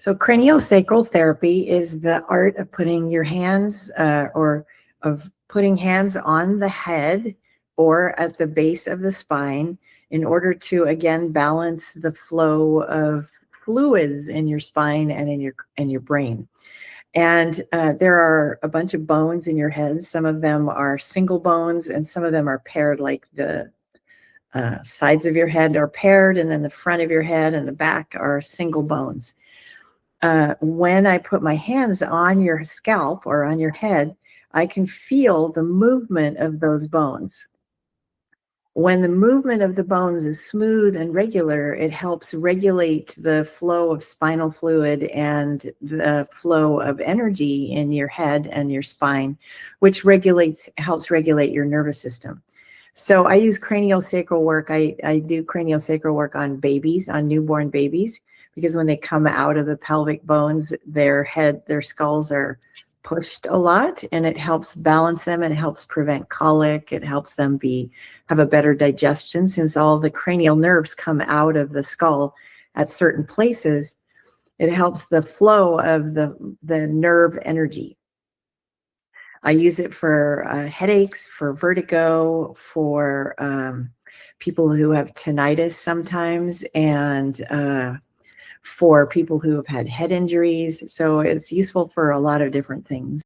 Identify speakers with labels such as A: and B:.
A: So craniosacral therapy is the art of putting your hands or of putting hands on the head or at the base of the spine in order to, again, balance the flow of fluids in your spine and in your brain. And there are a bunch of bones in your head. Some of them are single bones and some of them are paired, like the sides of your head are paired, and then the front of your head and the back are single bones. When I put my hands on your scalp or on your head, I can feel the movement of those bones. When the movement of the bones is smooth and regular, it helps regulate the flow of spinal fluid and the flow of energy in your head and your spine, which helps regulate your nervous system. So I use craniosacral work. I do craniosacral work on babies, on newborn babies, because when they come out of the pelvic bones, their skulls are pushed a lot, and it helps balance them, and it helps prevent colic. It helps them have a better digestion, since all the cranial nerves come out of the skull at certain places. It helps the flow of the nerve energy. I use it for headaches, for vertigo, for people who have tinnitus sometimes, and for people who have had head injuries. So it's useful for a lot of different things.